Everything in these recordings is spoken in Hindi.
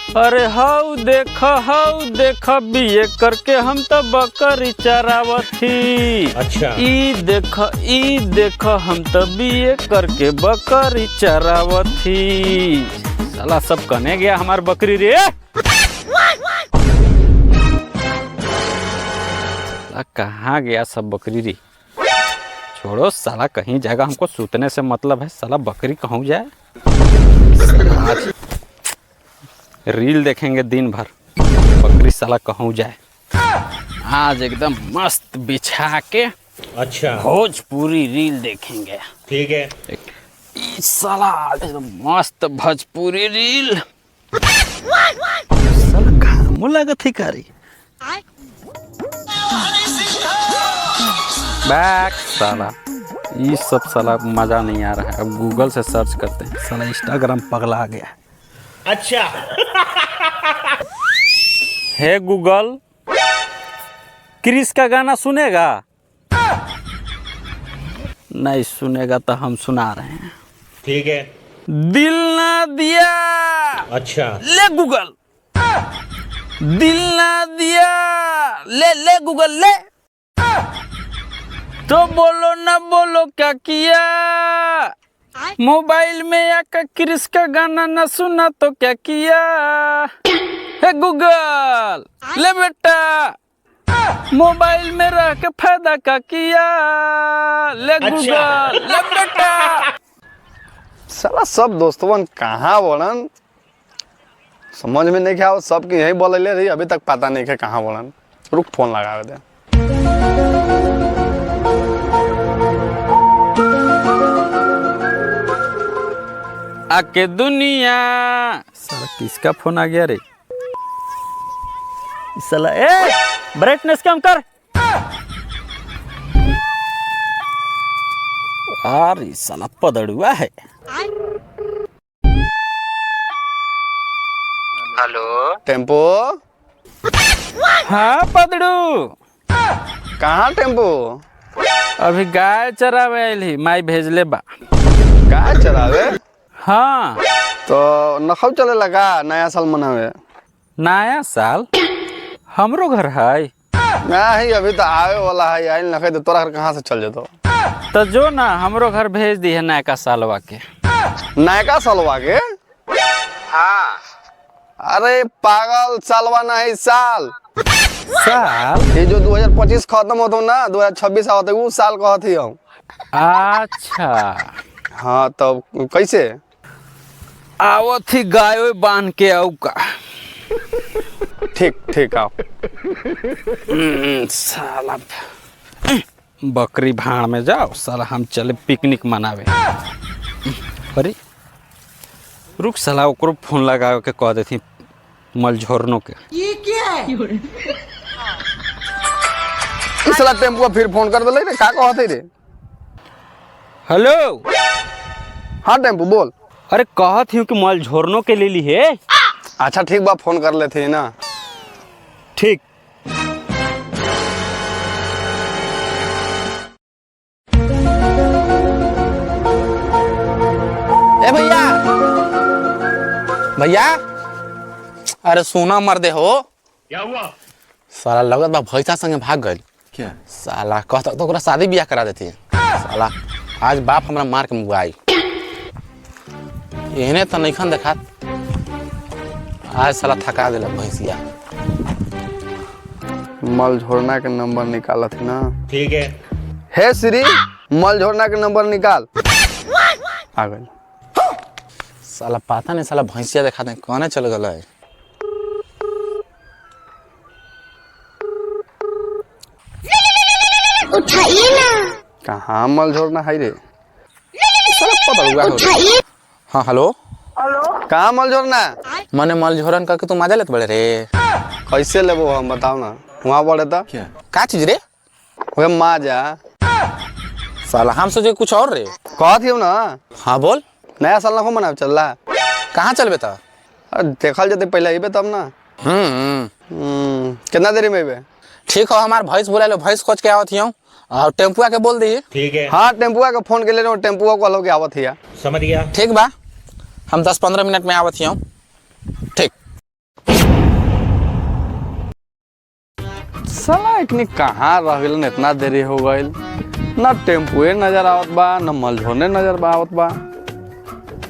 अरे हाउ देख बीए करके हम तो बकरी चरावत थी। अच्छा। ई देख हम तो बीए करके बकरी चरावत थी। साला सब कने गया हमार बकरी रे। साला कहाँ गया सब बकरी रे। छोड़ो साला, कहीं जाएगा, हमको सूतने से मतलब है। साला बकरी कहूँ जाए। आज रील देखेंगे दिन भर, बकरी साला कहूँ जाए। आज एकदम मस्त बिछा के अच्छा भोजपुरी रील देखेंगे। ठीक है। ई साला एकदम मस्त भोजपुरी रील। साला घामो लागत ही कारी। बैक साला, ये सब साला मजा नहीं आ रहा है। अब गूगल से सर्च करते हैं। साला इंस्टाग्राम पगला गया। अच्छा। हे गूगल, क्रिस का गाना सुनेगा? नहीं सुनेगा तो हम सुना रहे हैं। ठीक है। दिल ना दिया। अच्छा। ले गूगल, दिल ना दिया। ले गूगल ले। तो बोलो ना बोलो क्या किया। मोबाइल में आकर क्रिस का गाना न सुना तो क्या किया। हे गूगल ले बेटा, मोबाइल में रह के फायदा का किया। ले गूगल ले बेटा। साला सब दोस्तवन कहाँ बोलन समझ में नहीं क्या। सब के यही बोले रही, अभी तक पता नहीं है कहाँ बोलन। रुक फोन लगा दे। आके दुनिया। साला किसका फोन आ गया रे। साला ए ब्राइटनेस कम कर। अरे साला पदड़ुआ है। हेलो। टेम्पो। हाँ पदड़ू, कहाँ टेम्पो? अभी गाय चरावे आइल ही, माई भेजले बा। गाय चरावे? हाँ। तो नखौ चले लगा नया साल मनावे। नया साल हमरो घर है। नहीं अभी तो आवे वाला है। आइल नखे तो तोरा घर कहाँ से चल जेतो। तो जो ना हमरो घर भेज दी है नया सालवा के। नयका सालवा के? हाँ। अरे पागल, सालवा नहीं साल। साल? ये जो 2025 खत्म होता ना, 2026 आवत वो साल कहत ही हम। अच्छा हाँ तब कैसे आवत थी गाय बांध के आऊ का। ठीक ठीक आओ। साला बकरी भाड़ में जाओ। साला हम चले पिकनिक मनावे। अरे रुक साला, ओकरो फोन लगा के कह देती मलझोरनों के। ये क्या है? इस साला टेम्पो फिर फोन कर दे रे। का कहत है रे? हेलो। हाँ टेम्पो बोल। अरे कहत हूँ कि मलझोरनों के ले ली है। अच्छा ठीक बा, फोन कर लेते हैं ना। ठीक। ए भैया भैया, अरे सोना मर दे हो। क्या हुआ? साला लगत बा भैसा संगे भाग गए। क्या साला कहता तो ओकरा शादी ब्याह करा देती। साला आज बाप हमरा मार के मुआई। एहने तो नहीं खन देखा। आज साला थका दिला भैंसिया। मल झोरना के नंबर निकाला थी ना। ठीक है। हे श्री, मल झोरना के नंबर निकाल। आ गए। साला पता नहीं, साला भैंसिया देखा दे कहने चल गल है। उठाइए ना। कहाँ मल झोरना है रे। साला पता उठाइए। हाँ हेलो। कहाँ मल झोरना? मने मल झोरन करके तू मजा लेत बड़े रे। कैसे लेबो हम बताओ ना। वहाँ पड़े था का चीज रे? वह माजा। साला हम सोचे कुछ और रे। कहत ही ना हाँ बोल। नया साल ना हो मनाव चल रहा। कहाँ चलबे ता? देखल जते पहले अबे तब ना। कितना देरी में अबे? ठीक हो, हमार भैंस बुला लो, भैंस खोज के आवत हियो और टेम्पुआ के बोल दी। ठीक है। हाँ टेम्पुआ के फोन के ले टेम्पुआ को अलग आवत हिया। समझ गया। ठीक बा, हम 10-15 मिनट में आवत हियो। ठीक। साला इतनी कहाँ रह गइल, इतना देरी हो गइल, ना टेम्पुए नजर आवत बा ना मलझोने नजर आवत बा,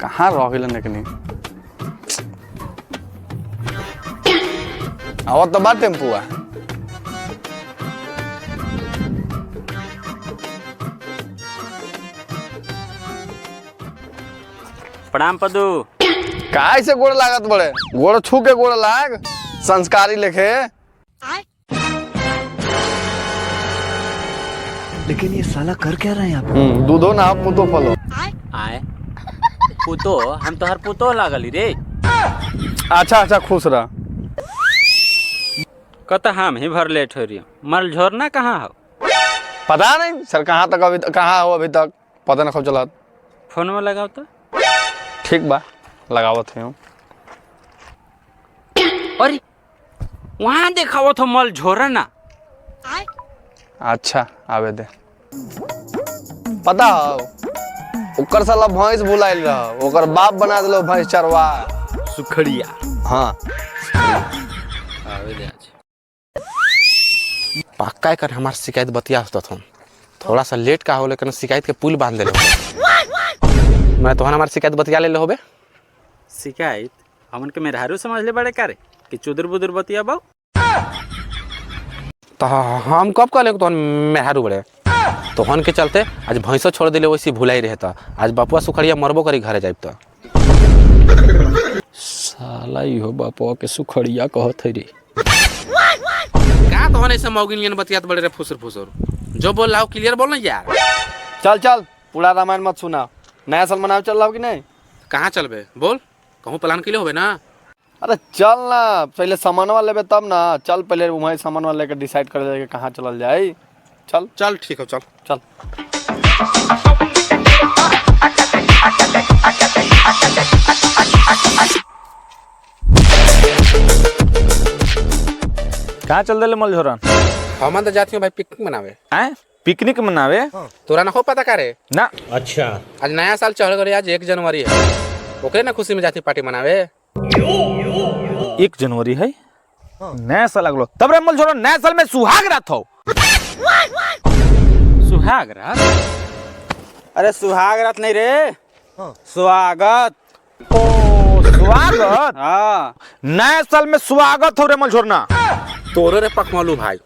कहाँ रह गइल इतनी। आवत तो बा टेम्पुआ। प्रणाम पदू। काय से गोड़ लागत बड़े, गोड़ छू के गोड़ लाग, संस्कारी लेखे। लेकिन ये साला कर क्या रहे हैं यहाँ पे? दूधो ना पुतो फलो। आए पुतो, हम तो हर पुतो लागली रे। अच्छा अच्छा खुश रह। कत हम ही भर लेट हो रही, मल झोरना कहाँ हो? पता नहीं सर कहाँ तक अभी कहाँ हो अभी तक पता नहीं चला। फोन में लगाओ तो। ठीक बा लगावत हूँ। अरे वहाँ देखाओ तो मल झोरना। अच्छा आवे दे। पता हो ओकर साला भैंस भुलाइल रह, ओकर बाप बना दिलो भैंस चरवा। सुखड़िया। हाँ आवे दे आज। पक्का कर हमार शिकायत बतिया होता था, थोड़ा सा लेट का हो लेकिन शिकायत के पुल बांध दे। मैं तो हमार शिकायत बतिया ले होबे। शिकायत हमन के मेहरारू समझ ले बड़े करे कि चुदर बुदर बतिया बाऊ। तो हम कब कहले तो मेहरू बड़े तोहन के चलते आज भैंसो छोड़ दिले, वैसे भुलाई रहता। आज बापुआ सुखड़िया मरबो करी घरे जाब तो। साला इहो बापवा के सुखड़िया कहत है रे। क्या तोहन ऐसे मौगिन बतियात बड़े रे फुसुर फुसुर, जो बोल रहा हो क्लियर बोल ना यार। चल चल पूरा रामायण मत सुना, नया साल मनावे चल रहा कि नहीं? कहाँ चलबे बोल, कहूँ प्लान के लिए होबे ना। अरे चल ना, पहले सामानवा लेबे तब ना। चल पहले वहीं सामानवा लेकर डिसाइड कर जाएगा कहाँ चलल जाए। चल चल ठीक है चल चल। कहाँ चल दिले मलझोरन? हम तो जाती हूँ भाई पिकनिक मनावे। आए पिकनिक मनावे? तोरा ना हो पता करे ना। अच्छा। आज नया साल चढ़ गए, आज 1 जनवरी है, ओकरे ना खुशी में जाती पार्टी मनावे। 1 जनवरी है, नया साल अगलो। तब रे मलझोरन नया साल में सुहाग रात हो। सुहाग रात? अरे सुहाग रात नहीं रे, स्वागत। ओ स्वागत? हाँ नया साल में स्वागत हो रे मलझोरना। तोरो रे पकमलू भाई,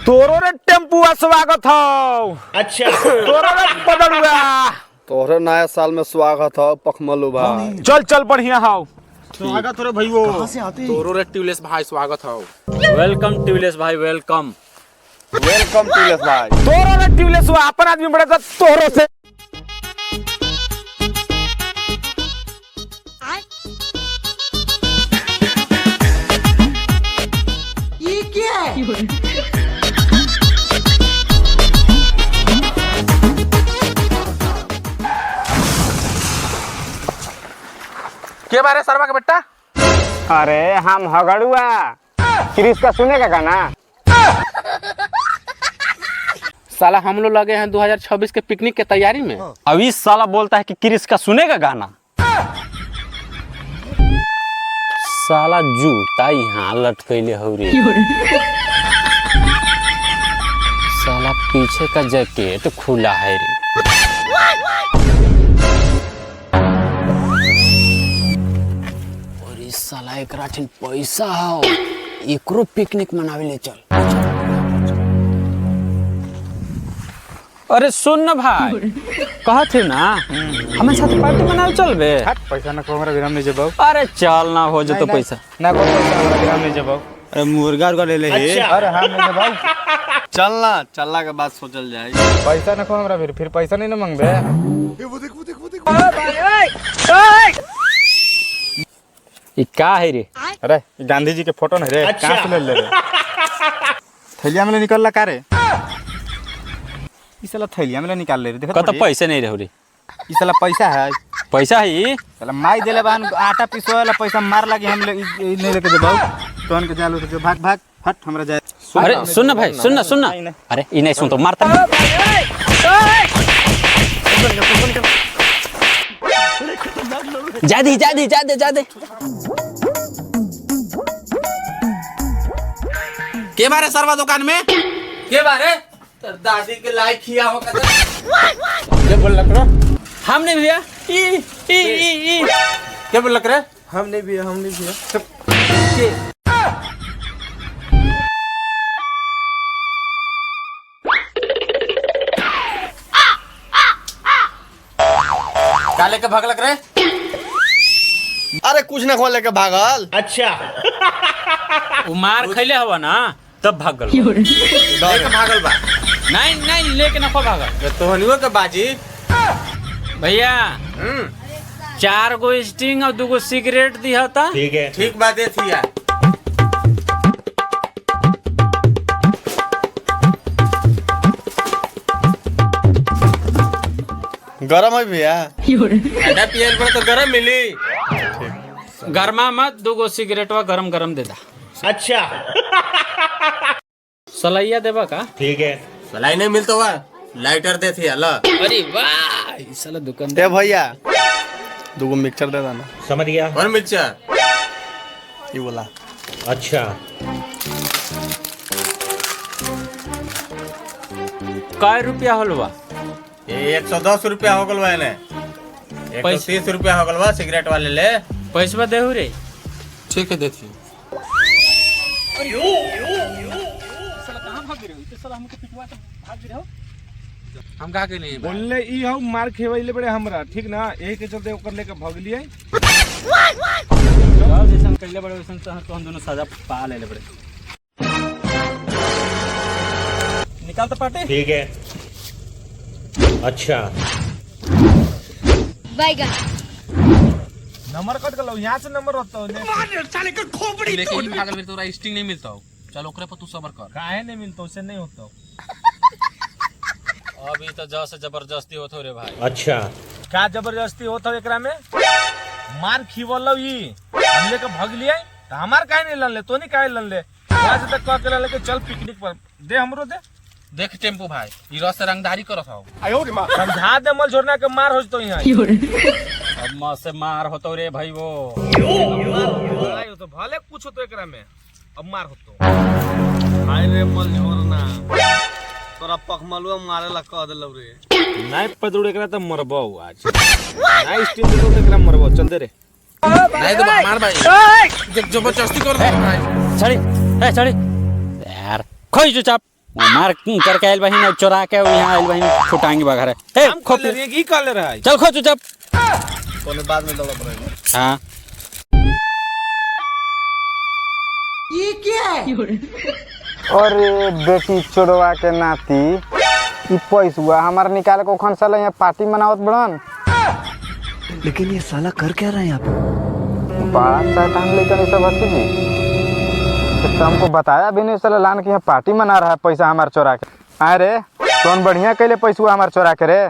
तोरो रे टेम्पुआ स्वागत हो। अच्छा। तोरो रे पदरुआ। तोहरे नया साल में स्वागत हो पखमलू भाई। चल चल बढ़िया हो। स्वागत हो रे भैया। कहाँ से आते हैं? तोरो रे ट्यूलेस भाई स्वागत हो। वेलकम ट्यूलेस भाई, वेलकम। वेलकम टिलेश भाई। तोरो रे ट्यूलेस हुआ अपन आदमी बड़े तो तोरो से। ये क्या है? के बारे सरवा के बेटा? अरे हम हगड़ुआ क्रिस का सुनेगा गाना। साला हम लोग लगे हैं 2026 के पिकनिक के तैयारी में। अब इस साला बोलता है कि क्रिस का सुनेगा गाना। साला जूता यहाँ लटकैले हो रे। साला पीछे का जैकेट खुला है रे। और इस साला एकरा ठिन पैसा हो, एकरो पिकनिक मनावे ले चल। अरे सुन न भाई, कहा थे ना हमारे साथ पार्टी मनावे चलबे। पैसा ना को हमरा ग्राम नहीं जबाऊ। अरे चल ना हो जतो पैसा ना को पैसा हमरा ग्राम नहीं जबाऊ। अरे मुर्गा उर्गा ले ले। अच्छा। अरे हम नहीं जबाऊ। चलना चलना के बाद सोचल जाए। पैसा ना को हमरा फिर पैसा नहीं ना मांगबे। ई का है रे? अरे गांधी जी के फोटो नहीं रे, अच्छा। कहाँ से ले रे? थैलिया में ले निकल ला का रे? इस साला थैलिया में ले निकाल ले रे। देखो कत पैसे नहीं रहो रे। इस साला पैसा है। पैसा है साला माई देले बान आटा पिसो वाला पैसा मार लगे हम ले नहीं लेके जबाऊ। तोन के चालू जो भाग भाग हट हमरा जाए। अरे सुन ना भाई, सुन ना। अरे ई नहीं सुन तो मारता। जा दे। के बारे सरवा दुकान में के बारे तर दादी के लायक खिया हो कदर के बोल लक रे हमने भैया ई के बोल लक रे हमने भी काले के भगलक रे अरे कुछ ना खोल लेके भागल। अच्छा। वो मार खैले हवा ना तब भाग गल लेके भागल बा नहीं लेके ना भागल तोहनियो के बाजी भैया 4 गो स्टिंग और 2 गो सिगरेट दिया था। ठीक है। ठीक बात है थी यार गरम है भैया। ठंडा पियल पर तो गरम मिली गरमा मत 2 गो सिगरेट वा गरम गरम दे दा। अच्छा। सलैया देबा का? ठीक है। सलाई नहीं मिलता हुआ लाइटर दे थी अलग। अरे वाह ई साला दुकान ए भैया 2 गो मिक्सर दे देना। समझ गया। और मिर्चा ये बोला। अच्छा। काय रुपया होलवा? ये 110 रुपया हो गल बा ने 130 रुपया हो गल बा सिगरेट वाले ले पैसा देहु रे। ठीक है देती हम का के नहीं बोलले ई हम मार खेवैले बड़े हमरा ठीक ना यही के चलते ओकर लेके भगलिए। जैसन कैले बड़े वैसन तो हम दोनों सजा पा ले बड़े। निकाल तो पाटे। ठीक है। अच्छा। नंबर कट कर लो यहाँ से नंबर होता है लेके ही भागल में तोरा स्टिंग नहीं मिलता हो। चल ओकरे पर तू सबर कर। काहे नहीं मिलता उससे नहीं होता। अभी तो जस जबरदस्ती होत हो रे भाई। अच्छा। क्या जबरदस्ती होता एकरा में? मार खीवलो ई हम लेके भग लिए तो हमार काहे नहीं लन ले तो नहीं काहे लन ले आज तक कह के लेके चल पिकनिक पर दे हमरो दे। देख टेम्पो भाई ई रस से रंगदारी करत हो। समझा दे मल छोड़ना के मार हो तो यहाँ अब मां से मार होतो रे भाई वो। तो भले कुछ हो तो एकरा में अब मार हो तो हाय रे मल छोड़ना तोरा पखमलुआ मारे ला कह देलौ रे। नहीं पदुड़ एकरा त मरबो आज नहीं स्टील दे तो एकरा मरबो चल दे रे। नहीं तो मार भाई जबरदस्ती कर दे भाई। चढ़ी यार खोई चुपचाप मार करके आइल बहिन और चोरा के यहाँ आइल बहिन फुटाएंगे बघर है। हम खोल ले की कर ले रहा है। चल खो चुपचाप। कोने बाद में दौड़ा पड़ेगा। हाँ अरे बेटी चोरवा के नाती ई पैसुआ हमार निकाल को खन साला यहाँ पार्टी मनावत बड़न। लेकिन ये साला कर क्या रहा है यहाँ पे? बड़ा शैतान लेकर सब हंसी जी तो हमको बताया भी नहीं साला लान की यहाँ पार्टी मना रहा है पैसा हमार चोरा के। अरे कौन बढ़िया कैले पैसुआ हमार चोरा के रे।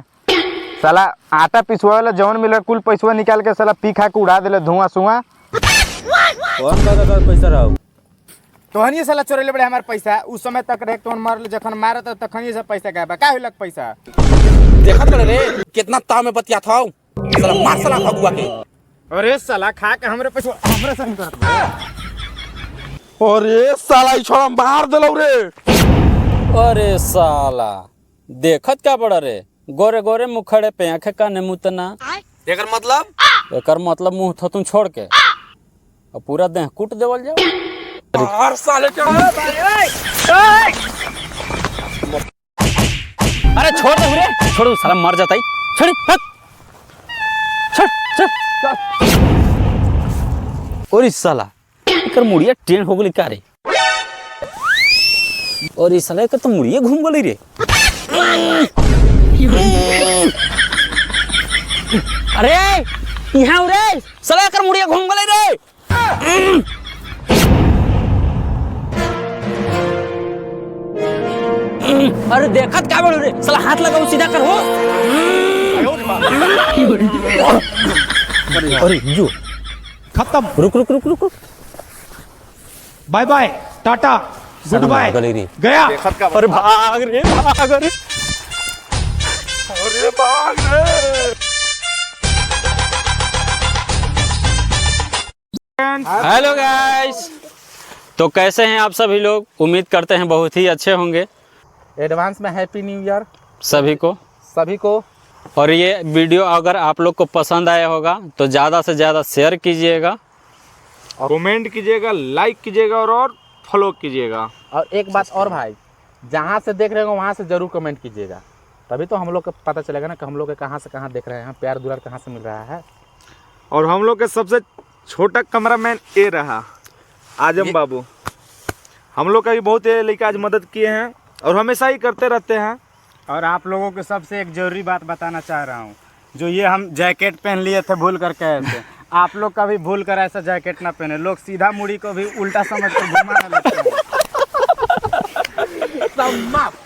साला आटा पिसुआ वाला जौन मिले कुल पैसुआ निकाल के साला पी खा के उड़ा दिले धुआं सुआं। कौन का पैसा रहा तोहन ये साला चोरेले बड़े हमार पैसा उस समय तक रहे तोहन मारले जखन मारत तखन ये सब पैसा गायब का होलक पैसा। देखत बड़े रे कितना ताव में बतिया था साला मार साला भगुआ के। अरे साला खा के हमरे पैसा हमरे संग करत। अरे साला ई छोरा मार देलौ रे। अरे साला देखत क्या बड़ा रे गोरे गोरे मुखड़े पे आंखें का नेमुतना। एकर मतलब मुंह थतुन छोड़ के और पूरा देह कूट देवल जाओ। और साले अरे छोड़ दे रे छोड़ो साला मर जाता ही। छोड़ छोड़ छोड़। और इस साला एकर मुड़िया ट्रेन हो गई का रे। और इस साला एकर तो मुड़िया घूम गई रे। अरे यहाँ रे साला एकर मुड़िया घूम गई रे। अरे देखत क्या बोल रे साला हाथ लगाओ सीधा कर हो। अरे जो खत्म। रुक रुक रुक रुक रुक। Bye bye tata goodbye गया। अरे भाग रे भाग रे। अरे भाग रे। हेलो गाइस तो कैसे हैं आप सभी लोग? उम्मीद करते हैं बहुत ही अच्छे होंगे एडवांस में हैप्पी न्यू ईयर सभी को। सभी को। और ये वीडियो अगर आप लोग को पसंद आया होगा तो ज़्यादा से ज़्यादा शेयर कीजिएगा, कमेंट कीजिएगा, लाइक कीजिएगा और फॉलो कीजिएगा। और एक बात और भाई, जहाँ से देख रहे हो वहाँ से जरूर कमेंट कीजिएगा, तभी तो हम लोग को पता चलेगा ना कि हम लोग के कहाँ से कहाँ देख रहे हैं, प्यार दुलार कहाँ से मिल रहा है। और हम लोग के सबसे छोटा कैमरामैन ये रहा आजम बाबू। हम लोग का भी बहुत ये लेके आज मदद किए हैं और हमेशा ही करते रहते हैं। और आप लोगों को सबसे एक जरूरी बात बताना चाह रहा हूँ, जो ये हम जैकेट पहन लिए थे भूल करके ऐसे, आप लोग का भी भूल कर ऐसा जैकेट ना पहने। लोग सीधा मुड़ी को भी उल्टा समझ कर घुमाने लगते हैं। समाप्त।